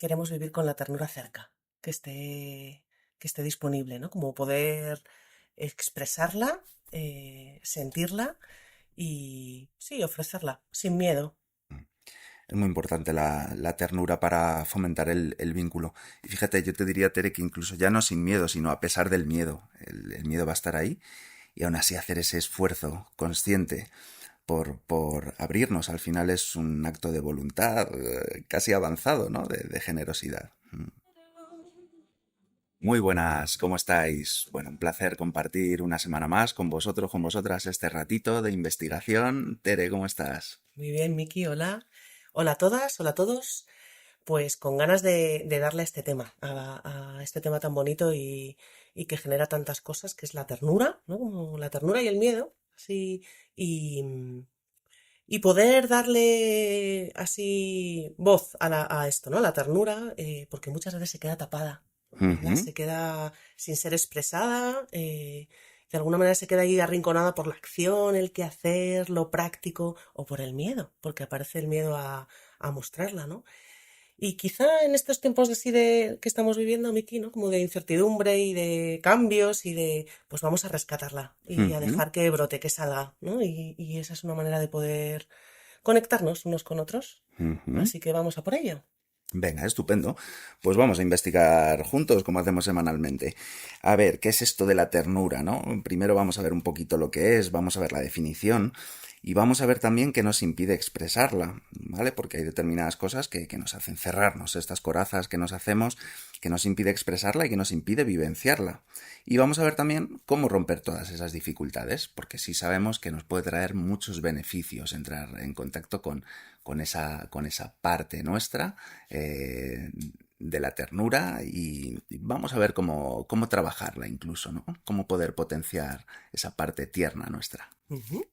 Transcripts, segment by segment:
queremos vivir con la ternura cerca, que esté disponible, ¿no? Como poder expresarla, sentirla y sí, ofrecerla sin miedo. Es muy importante la ternura para fomentar el vínculo. Y fíjate, yo te diría, Tere, que incluso ya no sin miedo, sino a pesar del miedo. El miedo va a estar ahí y aún así hacer ese esfuerzo consciente por abrirnos al final es un acto de voluntad casi avanzado, ¿no? De generosidad. Muy buenas, ¿cómo estáis? Bueno, un placer compartir una semana más con vosotros, con vosotras, este ratito de investigación. Tere, ¿cómo estás? Muy bien, Miki, hola. Hola a todas, hola a todos. Pues con ganas de darle a este tema, a este tema tan bonito y que genera tantas cosas, que es la ternura, ¿no? Como la ternura y el miedo, así, y, y poder darle así voz a esto, ¿no? La ternura, porque muchas veces se queda tapada, ¿verdad? Ujú. Se queda sin ser expresada, de alguna manera se queda ahí arrinconada por la acción, el quehacer, lo práctico, o por el miedo, porque aparece el miedo a mostrarla, ¿no? Y quizá en estos tiempos así de que estamos viviendo, Miki, ¿no? Como de incertidumbre y de cambios y de, pues vamos a rescatarla y a Ujú. dejar que brote, que salga, ¿no? Y esa es una manera de poder conectarnos unos con otros. Ujú. Así que vamos a por ello. Venga, estupendo. Pues vamos a investigar juntos como hacemos semanalmente. A ver, ¿qué es esto de la ternura, no? Primero vamos a ver un poquito lo que es, vamos a ver la definición y vamos a ver también qué nos impide expresarla, ¿vale? Porque hay determinadas cosas que nos hacen cerrarnos, estas corazas que nos hacemos, que nos impide expresarla y que nos impide vivenciarla. Y vamos a ver también cómo romper todas esas dificultades, porque sí sabemos que nos puede traer muchos beneficios entrar en contacto con esa parte nuestra de la ternura y vamos a ver cómo trabajarla incluso, ¿no? Cómo poder potenciar esa parte tierna nuestra. Ujú.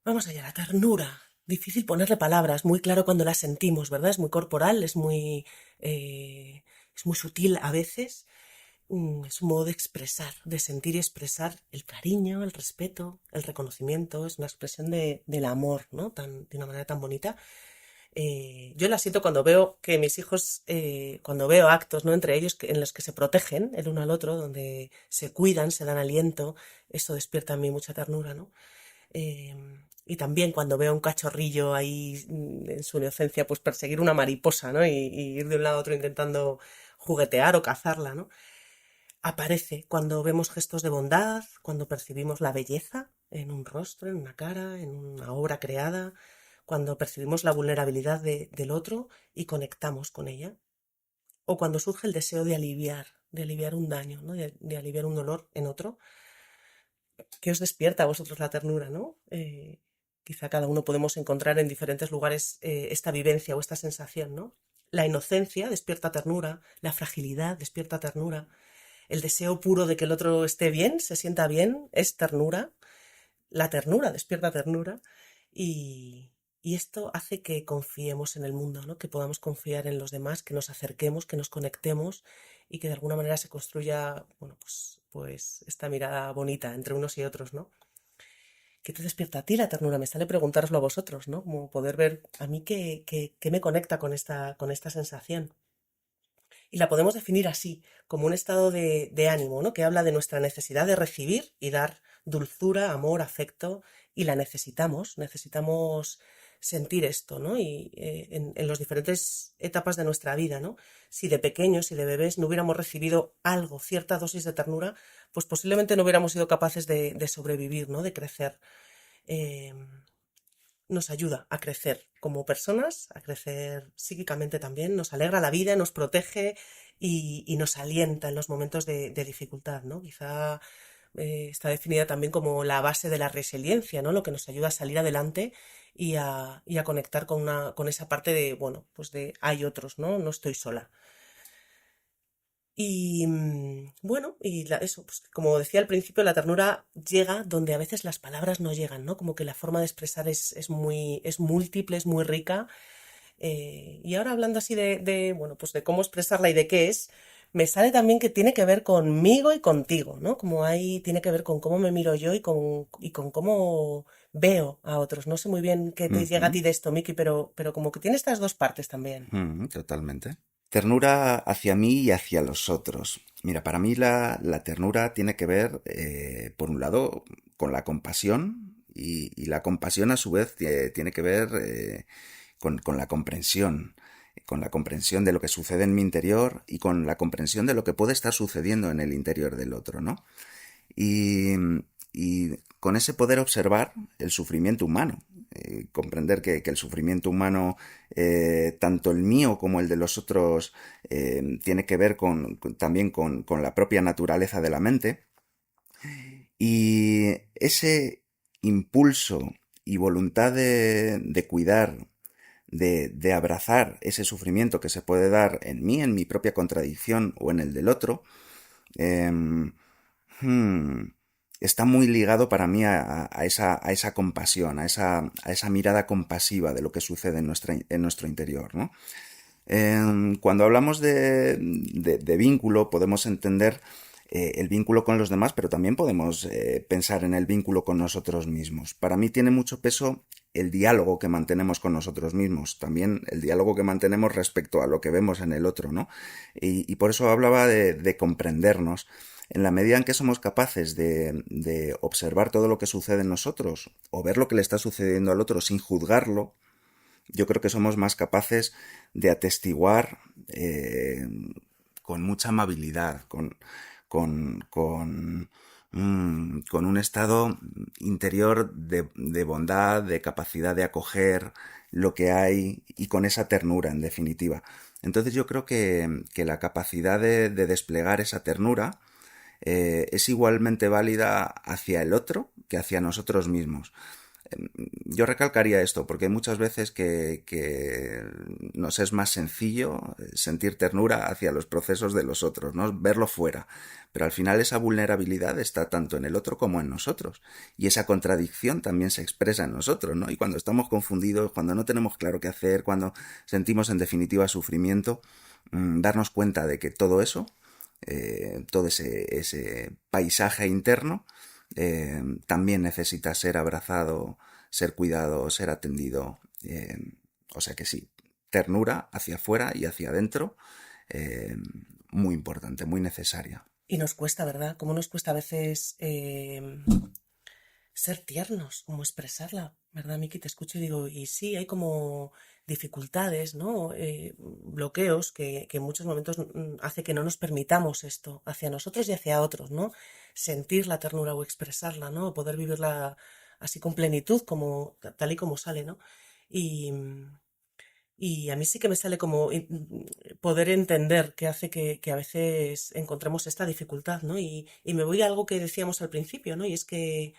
Vamos allá, la ternura. Difícil ponerle palabras, muy claro cuando la sentimos, ¿verdad? Es muy corporal, eh, es muy sutil a veces. Es un modo de expresar, de sentir y expresar el cariño, el respeto, el reconocimiento. Es una expresión del amor, ¿no? De una manera tan bonita. Yo la siento cuando veo que mis hijos, cuando veo actos, ¿no? Entre ellos en los que se protegen el uno al otro, donde se cuidan, se dan aliento. Esto despierta en mí mucha ternura, ¿no? Eh, y también cuando veo un cachorrillo ahí en su inocencia, pues perseguir una mariposa, ¿no? Y ir de un lado a otro intentando juguetear o cazarla, ¿no? Aparece cuando vemos gestos de bondad, cuando percibimos la belleza en un rostro, en una cara, en una obra creada, cuando percibimos la vulnerabilidad del otro y conectamos con ella, o cuando surge el deseo de aliviar un daño, ¿no? De aliviar un dolor en otro. ¿Qué os despierta a vosotros la ternura, ¿no? Quizá cada uno podemos encontrar en diferentes lugares esta vivencia o esta sensación, ¿no? La inocencia despierta ternura, la fragilidad despierta ternura, el deseo puro de que el otro esté bien, se sienta bien, es ternura. La ternura despierta ternura y esto hace que confiemos en el mundo, ¿no? Que podamos confiar en los demás, que nos acerquemos, que nos conectemos y que de alguna manera se construya, bueno, pues esta mirada bonita entre unos y otros, ¿no? ¿Qué te despierta a ti la ternura? Me sale preguntároslo a vosotros, ¿no? Como poder ver a mí qué me conecta con esta sensación. Y la podemos definir así, como un estado de ánimo, ¿no? Que habla de nuestra necesidad de recibir y dar dulzura, amor, afecto, y la necesitamos, necesitamos sentir esto, ¿no? Y en las diferentes etapas de nuestra vida, ¿no? Si de pequeños, si de bebés no hubiéramos recibido algo, cierta dosis de ternura, pues posiblemente no hubiéramos sido capaces de sobrevivir, ¿no? De crecer. Eh, Nos ayuda a crecer como personas, a crecer psíquicamente también, nos alegra la vida, nos protege y nos alienta en los momentos de dificultad, ¿no? Quizá está definida también como la base de la resiliencia, ¿no? Lo que nos ayuda a salir adelante y a conectar con esa parte de, bueno, pues de hay otros, ¿no? No estoy sola. Y bueno, eso, pues como decía al principio, la ternura llega donde a veces las palabras no llegan, ¿no? Como que la forma de expresar es múltiple, es muy rica. Y ahora hablando así bueno, pues de cómo expresarla y de qué es, me sale también que tiene que ver conmigo y contigo, ¿no? Como ahí tiene que ver con cómo me miro yo y con cómo veo a otros. No sé muy bien qué te llega a Ujú, ti de esto, Miki, pero como que tiene estas dos partes también. totalmente. Ternura hacia mí y hacia los otros. Mira, para mí la ternura tiene que ver, por un lado, con la compasión y la compasión a su vez tiene que ver con con la comprensión de lo que sucede en mi interior y con la comprensión de lo que puede estar sucediendo en el interior del otro, ¿no? Y, y con ese poder observar el sufrimiento humano, comprender que el sufrimiento humano, tanto el mío como el de los otros, tiene que ver también con la propia naturaleza de la mente. Y ese impulso y voluntad de cuidar, de abrazar ese sufrimiento que se puede dar en mí, en mi propia contradicción o en el del otro, em, Hmm, está muy ligado para mí a esa compasión, a esa mirada compasiva de lo que sucede en nuestro interior, ¿no? Cuando hablamos de vínculo, podemos entender el vínculo con los demás, pero también podemos pensar en el vínculo con nosotros mismos. Para mí tiene mucho peso el diálogo que mantenemos con nosotros mismos, también el diálogo que mantenemos respecto a lo que vemos en el otro, ¿no? Y por eso hablaba de comprendernos. En la medida en que somos capaces de observar todo lo que sucede en nosotros o ver lo que le está sucediendo al otro sin juzgarlo, yo creo que somos más capaces de atestiguar con mucha amabilidad, con un estado interior de bondad, de capacidad de acoger lo que hay y con esa ternura, en definitiva. Entonces yo creo que la capacidad de desplegar esa ternura es igualmente válida hacia el otro que hacia nosotros mismos. Yo recalcaría esto porque hay muchas veces que nos es más sencillo sentir ternura hacia los procesos de los otros, ¿no? Verlo fuera. Pero al final esa vulnerabilidad está tanto en el otro como en nosotros. Y esa contradicción también se expresa en nosotros, ¿no? Y cuando estamos confundidos, cuando no tenemos claro qué hacer, cuando sentimos en definitiva sufrimiento, darnos cuenta de que todo eso, todo ese paisaje interno, también necesita ser abrazado, ser cuidado, ser atendido. O sea que sí, ternura hacia afuera y hacia adentro, eh, muy importante, muy necesaria. Y nos cuesta, ¿verdad? Cómo nos cuesta a veces ser tiernos, como expresarla, ¿verdad, Miki? Te escucho y digo, y sí, hay como dificultades, ¿no? Bloqueos que en muchos momentos hace que no nos permitamos esto hacia nosotros y hacia otros, ¿no? Sentir la ternura o expresarla, ¿no? Poder vivirla así con plenitud, como tal y como sale, ¿no? Y, y a mí sí que me sale como poder entender que hace que a veces encontremos esta dificultad, ¿no? Y me voy a algo que decíamos al principio, ¿no? Y es que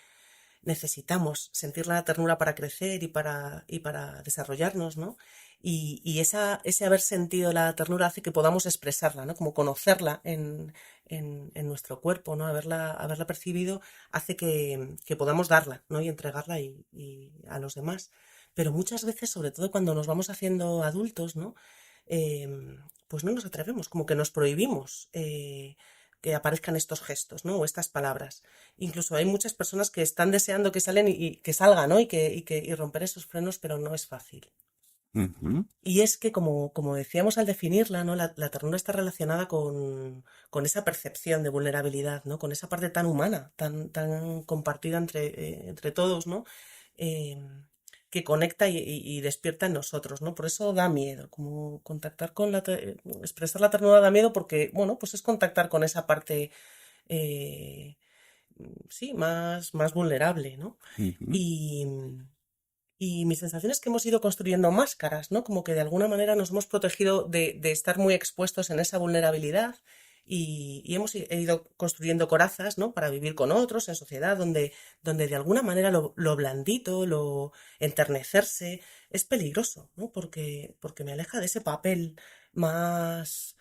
necesitamos sentir la ternura para crecer y para desarrollarnos, ¿no? Ese haber sentido la ternura hace que podamos expresarla, ¿no? Como conocerla en nuestro cuerpo, ¿no? Haberla percibido hace que podamos darla, ¿no? Y entregarla y a los demás. Pero muchas veces, sobre todo cuando nos vamos haciendo adultos, ¿no? Pues no nos atrevemos, como que nos prohibimos que aparezcan estos gestos, ¿no? O estas palabras. Incluso hay muchas personas que están deseando que salen y que salgan, ¿no? Y romper esos frenos, pero no es fácil. Ujú, Y es que, como decíamos al definirla, ¿no? La ternura está relacionada con esa percepción de vulnerabilidad, ¿no? Con esa parte tan humana, tan compartida entre todos, ¿no? Eh, que conecta y despierta en nosotros, ¿no? Por eso da miedo, como contactar expresar la ternura da miedo porque, bueno, pues es contactar con esa parte, eh, sí, más vulnerable, ¿no? ujú. Y, y mi sensación es que hemos ido construyendo máscaras, ¿no? Como que de alguna manera nos hemos protegido de estar muy expuestos en esa vulnerabilidad y hemos ido construyendo corazas, ¿no? Para vivir con otros en sociedad, donde de alguna manera lo blandito, lo enternecerse, es peligroso, ¿no? Porque me aleja de ese papel más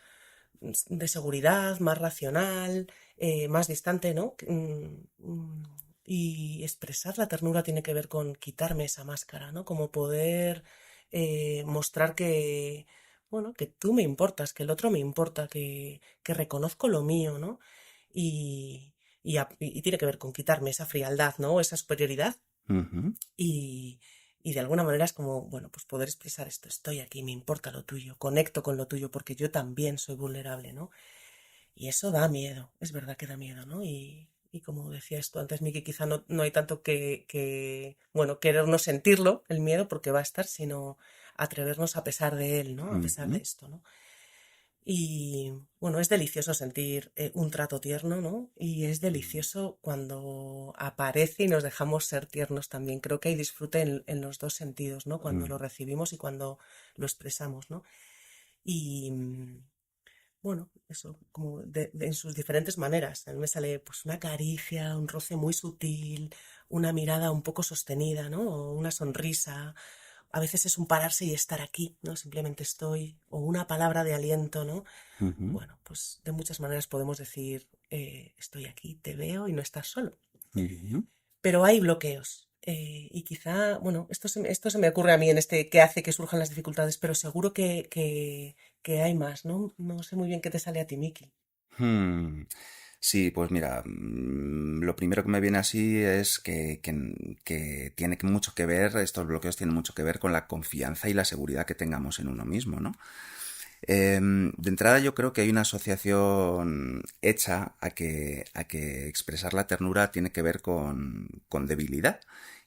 de seguridad, más racional, más distante, ¿no? Y expresar la ternura tiene que ver con quitarme esa máscara, ¿no? Como poder mostrar que, bueno, que tú me importas, que el otro me importa, que reconozco lo mío, ¿no? Y, y tiene que ver con quitarme esa frialdad, ¿no? Esa superioridad Ujú, y, y de alguna manera es como, bueno, pues poder expresar esto, estoy aquí, me importa lo tuyo, conecto con lo tuyo porque yo también soy vulnerable, ¿no? Y eso da miedo, es verdad que da miedo, ¿no? Y como decías tú antes, Miki, quizá no hay tanto bueno, querer no sentirlo, el miedo, porque va a estar, sino atrevernos a pesar de él, ¿no? A pesar de ujú, esto, ¿no? Y bueno, es delicioso sentir un trato tierno, ¿no? Y es delicioso cuando aparece y nos dejamos ser tiernos también. Creo que hay disfrute en los dos sentidos, ¿no? Cuando ujú, lo recibimos y cuando lo expresamos, ¿no? Y bueno, eso, como en sus diferentes maneras. A mí me sale pues una caricia, un roce muy sutil, una mirada un poco sostenida, ¿no? O una sonrisa. A veces es un pararse y estar aquí, ¿no? Simplemente estoy. O una palabra de aliento, ¿no? ujú, Bueno, pues de muchas maneras podemos decir, estoy aquí, te veo y no estás solo. ujú. Pero hay bloqueos. Y quizá, bueno, esto se me ocurre a mí en este que hace que surjan las dificultades, pero seguro que hay más, ¿no? No sé muy bien qué te sale a ti, Miki. Hmm. Sí, pues mira, lo primero que me viene así es que tiene mucho que ver, estos bloqueos tienen mucho que ver con la confianza y la seguridad que tengamos en uno mismo, ¿no? De entrada yo creo que hay una asociación hecha a que expresar la ternura tiene que ver con debilidad.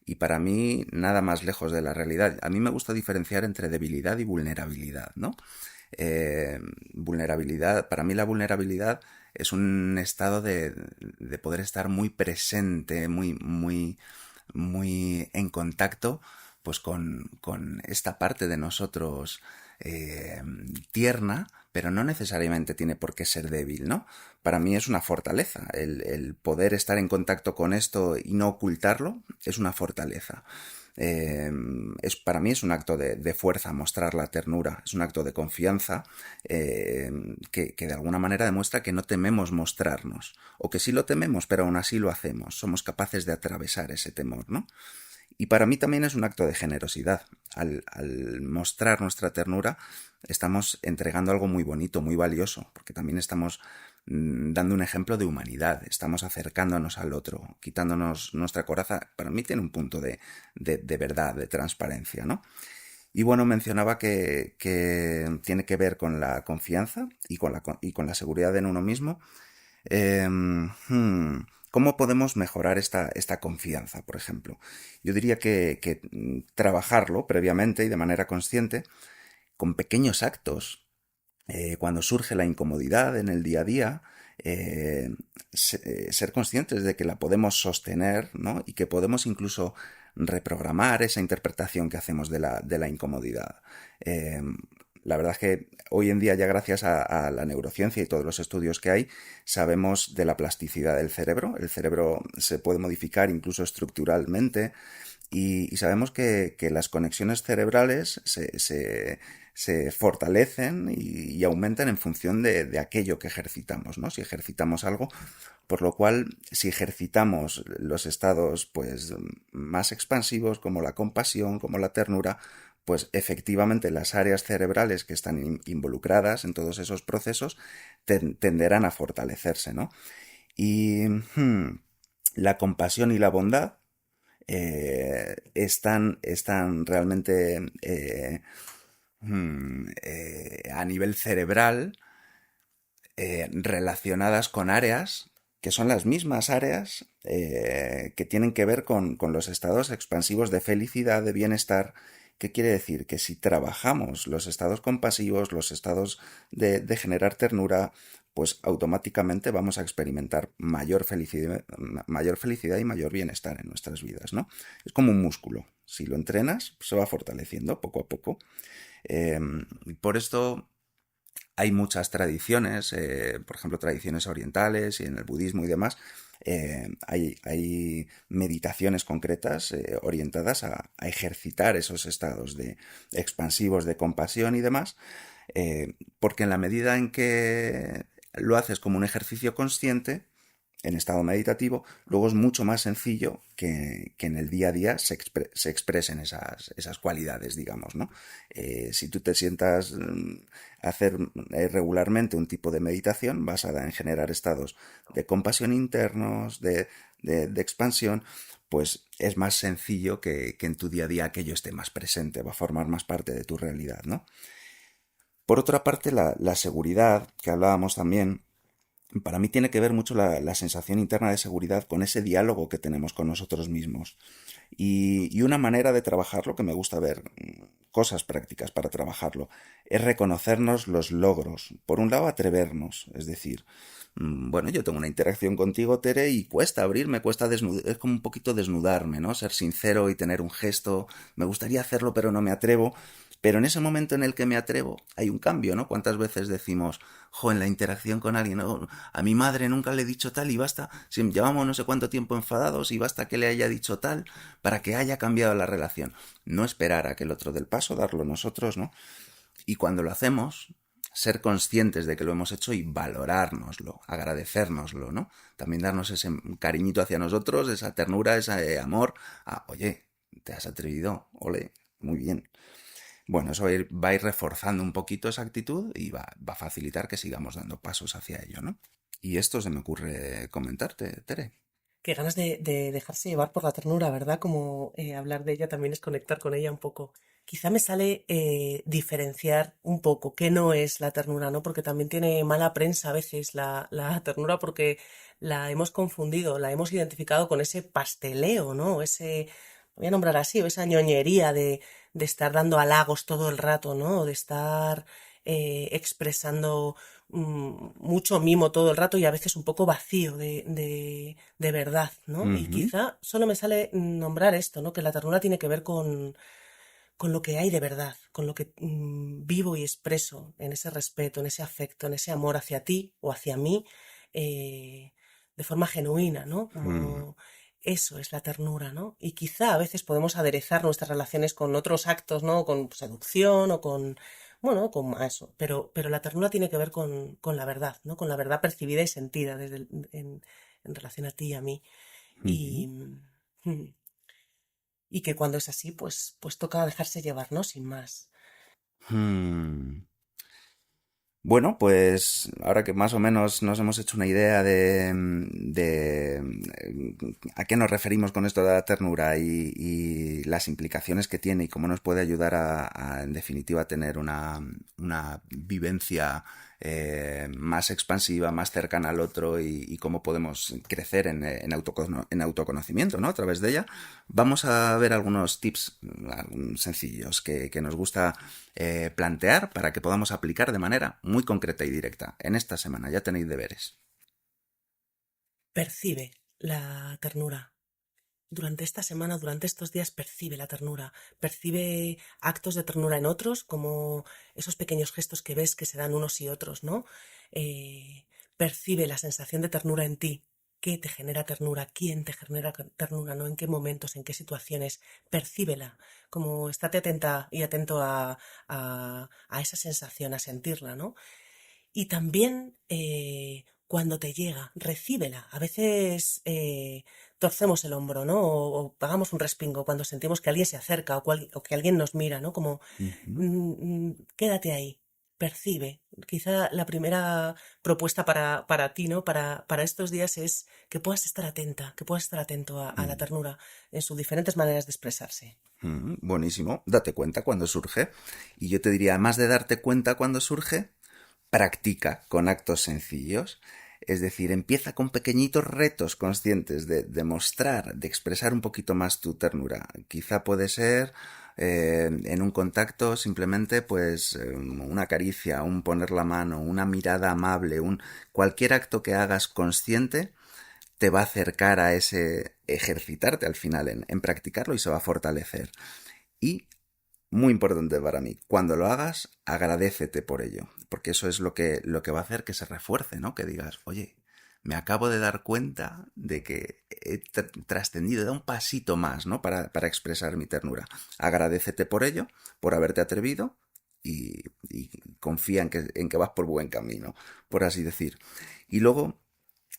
Y para mí nada más lejos de la realidad. A mí me gusta diferenciar entre debilidad y vulnerabilidad, ¿no? Eh, Vulnerabilidad, para mí la vulnerabilidad es un estado de poder estar muy presente, muy en contacto pues con esta parte de nosotros eh, tierna, pero no necesariamente tiene por qué ser débil, ¿no? Para mí es una fortaleza. El poder estar en contacto con esto y no ocultarlo es una fortaleza. Para mí es un acto de fuerza mostrar la ternura, es un acto de confianza que de alguna manera demuestra que no tememos mostrarnos, o que sí lo tememos, pero aún así lo hacemos, somos capaces de atravesar ese temor, ¿no? Y para mí también es un acto de generosidad. Al mostrar nuestra ternura, estamos entregando algo muy bonito, muy valioso, porque también estamos dando un ejemplo de humanidad, estamos acercándonos al otro, quitándonos nuestra coraza. Para mí tiene un punto de verdad, de transparencia, ¿no? Y bueno, mencionaba que tiene que ver con la confianza y con la seguridad en uno mismo. ¿Cómo podemos mejorar esta confianza, por ejemplo? Yo diría que trabajarlo previamente y de manera consciente con pequeños actos. Cuando surge la incomodidad en el día a día, eh, ser conscientes de que la podemos sostener, ¿no? Y que podemos incluso reprogramar esa interpretación que hacemos de la incomodidad. Eh, la verdad es que hoy en día, ya gracias a la neurociencia y todos los estudios que hay, sabemos de la plasticidad del cerebro. El cerebro se puede modificar incluso estructuralmente y sabemos que las conexiones cerebrales se fortalecen y aumentan en función de aquello que ejercitamos, ¿no? Si ejercitamos algo, por lo cual, si ejercitamos los estados pues más expansivos, como la compasión, como la ternura, pues efectivamente las áreas cerebrales que están involucradas en todos esos procesos tenderán a fortalecerse, ¿no? Y la compasión y la bondad están realmente a nivel cerebral relacionadas con áreas que son las mismas áreas que tienen que ver con los estados expansivos de felicidad, de bienestar. ¿Qué quiere decir? Que si trabajamos los estados compasivos, los estados de generar ternura, pues automáticamente vamos a experimentar mayor felicidad y mayor bienestar en nuestras vidas, ¿no? Es como un músculo. Si lo entrenas, pues se va fortaleciendo poco a poco. Eh, por esto hay muchas tradiciones, por ejemplo, tradiciones orientales y en el budismo y demás. Hay meditaciones concretas orientadas a ejercitar esos estados de expansivos de compasión y demás, porque en la medida en que lo haces como un ejercicio consciente, en estado meditativo, luego es mucho más sencillo que en el día a día se expresen esas cualidades, digamos, ¿no? Si tú te sientas a hacer regularmente un tipo de meditación basada en generar estados de compasión internos, de expansión, pues es más sencillo que en tu día a día aquello esté más presente, va a formar más parte de tu realidad, ¿no? Por otra parte, la seguridad, que hablábamos también, para mí tiene que ver mucho la sensación interna de seguridad con ese diálogo que tenemos con nosotros mismos. Y una manera de trabajarlo, que me gusta ver, cosas prácticas para trabajarlo, es reconocernos los logros. Por un lado, atrevernos, es decir, bueno, yo tengo una interacción contigo, Tere, y cuesta abrirme, cuesta es como un poquito desnudarme, ¿no? Ser sincero y tener un gesto. Me gustaría hacerlo, pero no me atrevo. Pero en ese momento en el que me atrevo, hay un cambio, ¿no? ¿Cuántas veces decimos, jo, en la interacción con alguien, oh, a mi madre nunca le he dicho tal y basta, si llevamos no sé cuánto tiempo enfadados y basta que le haya dicho tal para que haya cambiado la relación? No esperar a que el otro dé el paso, darlo nosotros, ¿no? Y cuando lo hacemos, ser conscientes de que lo hemos hecho y valorárnoslo, agradecérnoslo, ¿no? También darnos ese cariñito hacia nosotros, esa ternura, ese amor. Ah, oye, te has atrevido, ole, muy bien. Bueno, eso va a ir reforzando un poquito esa actitud y va a facilitar que sigamos dando pasos hacia ello, ¿no? Y esto se me ocurre comentarte, Tere. Qué ganas de dejarse llevar por la ternura, ¿verdad? Como hablar de ella también es conectar con ella un poco. Quizá me sale diferenciar un poco qué no es la ternura, ¿no? Porque también tiene mala prensa a veces la ternura porque la hemos confundido, la hemos identificado con ese pasteleo, ¿no? Ese, voy a nombrar así, o esa ñoñería de estar dando halagos todo el rato, ¿no? De estar expresando mucho mimo todo el rato y a veces un poco vacío de verdad, ¿no? Y Ujú. quizá solo me sale nombrar esto, ¿no? Que la ternura tiene que ver con lo que hay de verdad, con lo que vivo y expreso en ese respeto, en ese afecto, en ese amor hacia ti o hacia mí, de forma genuina, ¿no? Mm. Como eso es la ternura, ¿no? Y quizá a veces podemos aderezar nuestras relaciones con otros actos, ¿no? Con seducción o con, bueno, con eso. Pero la ternura tiene que ver con la verdad, ¿no? Con la verdad percibida y sentida en relación a ti y a mí. Ujú. Y, y que cuando es así, pues toca dejarse llevar, ¿no? Sin más. Hmm. Bueno, pues ahora que más o menos nos hemos hecho una idea de a qué nos referimos con esto de la ternura y las implicaciones que tiene y cómo nos puede ayudar en definitiva, tener una vivencia más expansiva, más cercana al otro y cómo podemos crecer en autoconocimiento, ¿no? A través de ella, vamos a ver algunos tips sencillos que nos gusta plantear para que podamos aplicar de manera muy concreta y directa. En esta semana ya tenéis deberes. Percibe la ternura. Durante esta semana, durante estos días, percibe la ternura. Percibe actos de ternura en otros, como esos pequeños gestos que ves que se dan unos y otros, ¿no? Eh, Percibe la sensación de ternura en ti. ¿Qué te genera ternura? ¿Quién te genera ternura? ¿No? ¿En qué momentos? ¿En qué situaciones? Percíbela. Como estate atenta y atento a esa sensación, a sentirla, ¿no? Y también cuando te llega, recíbela. A veces torcemos el hombro, ¿no? O pagamos un respingo cuando sentimos que alguien se acerca o que alguien nos mira, ¿no? Como, Ujú. quédate ahí, percibe. Quizá la primera propuesta para ti, ¿no? Para estos días es que puedas estar atenta, que puedas estar atento a la Mm. ternura en sus diferentes maneras de expresarse. Buenísimo, date cuenta cuando surge. Y yo te diría, además de darte cuenta cuando surge, practica con actos sencillos. Es decir, empieza con pequeñitos retos conscientes de mostrar, de expresar un poquito más tu ternura. Quizá puede ser en un contacto simplemente pues una caricia, un poner la mano, una mirada amable, cualquier acto que hagas consciente te va a acercar a ese ejercitarte al final en practicarlo y se va a fortalecer. Y muy importante para mí, cuando lo hagas, agradécete por ello, porque eso es lo que va a hacer que se refuerce, ¿no? Que digas, oye, me acabo de dar cuenta de que he trascendido, he dado un pasito más, ¿no? Para expresar mi ternura. Agradécete por ello, por haberte atrevido y confía en que vas por buen camino, por así decir. Y luego,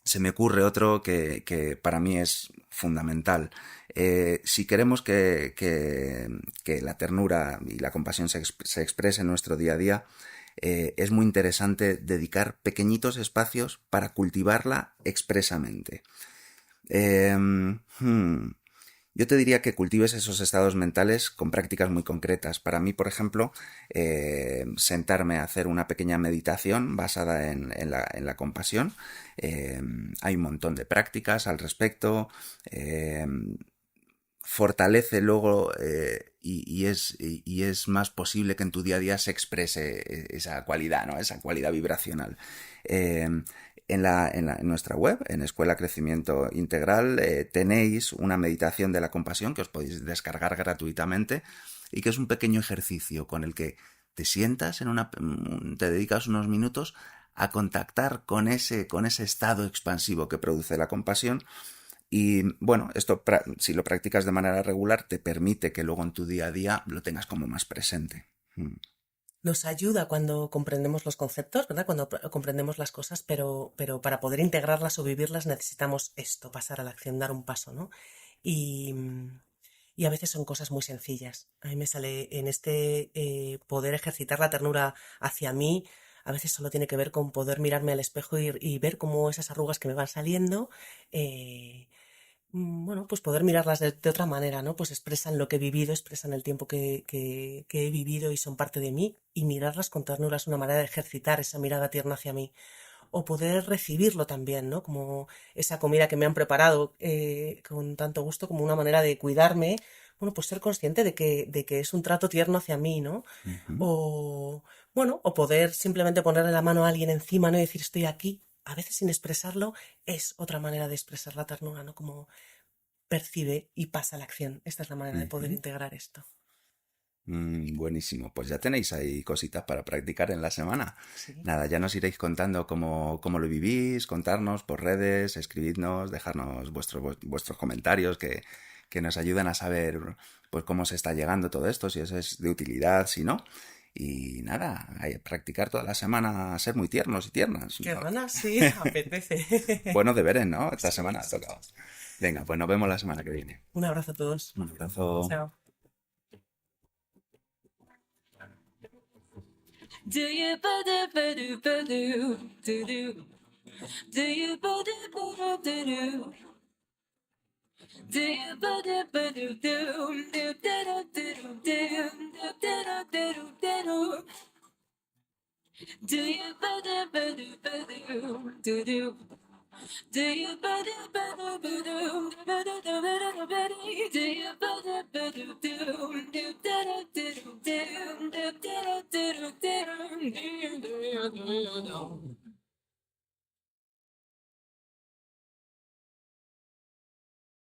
se me ocurre otro que para mí es fundamental. Si queremos que la ternura y la compasión se exprese en nuestro día a día, es muy interesante dedicar pequeñitos espacios para cultivarla expresamente. Eh, hmm, yo te diría que cultives esos estados mentales con prácticas muy concretas. Para mí, por ejemplo, sentarme a hacer una pequeña meditación basada en la compasión. Eh, Hay un montón de prácticas al respecto. Eh, Fortalece luego y es más posible que en tu día a día se exprese esa cualidad, ¿no? Esa cualidad vibracional. Eh, en nuestra web, en Escuela Crecimiento Integral, tenéis una meditación de la compasión que os podéis descargar gratuitamente y que es un pequeño ejercicio con el que te sientas te dedicas unos minutos a contactar con ese estado expansivo que produce la compasión y bueno, esto si lo practicas de manera regular te permite que luego en tu día a día lo tengas como más presente. Mm. Nos ayuda cuando comprendemos los conceptos, ¿verdad? Cuando comprendemos las cosas, pero para poder integrarlas o vivirlas necesitamos esto, pasar a la acción, dar un paso, ¿no? Y, y a veces son cosas muy sencillas. A mí me sale en este poder ejercitar la ternura hacia mí. A veces solo tiene que ver con poder mirarme al espejo y ver cómo esas arrugas que me van saliendo, eh, bueno, pues poder mirarlas de otra manera, ¿no? Pues expresan lo que he vivido, expresan el tiempo que he vivido y son parte de mí. Y mirarlas con ternura es una manera de ejercitar esa mirada tierna hacia mí. O poder recibirlo también, ¿no? Como esa comida que me han preparado con tanto gusto, como una manera de cuidarme. Bueno, pues ser consciente de que es un trato tierno hacia mí, ¿no? Ujú. O, bueno, o poder simplemente ponerle la mano a alguien encima, ¿no? Y decir, estoy aquí. A veces sin expresarlo es otra manera de expresar la ternura, ¿no? Como percibe y pasa a la acción. Esta es la manera de poder Ujú. integrar esto. Buenísimo, pues ya tenéis ahí cositas para practicar en la semana. Sí. Nada, ya nos iréis contando cómo lo vivís, contarnos por redes, escribidnos, dejarnos vuestros comentarios que nos ayudan a saber pues cómo se está llegando todo esto, si eso es de utilidad, si no. Y nada, practicar toda la semana, ser muy tiernos y tiernas, Qué ¿no? ganas, sí, apetece. Buenos deberes, ¿no? Esta Sí, semana ha sí, tocado. sí. Venga, pues nos vemos la semana que viene. Un abrazo a todos. Un abrazo. Chao. Do you ba ba do ba do do do? Do you ba ba do do? Do you ba ba do do do do do do do do do? Do you ba ba do ba do do do? Do you ba ba do ba do ba do ba do ba do? Do you ba ba do do do do?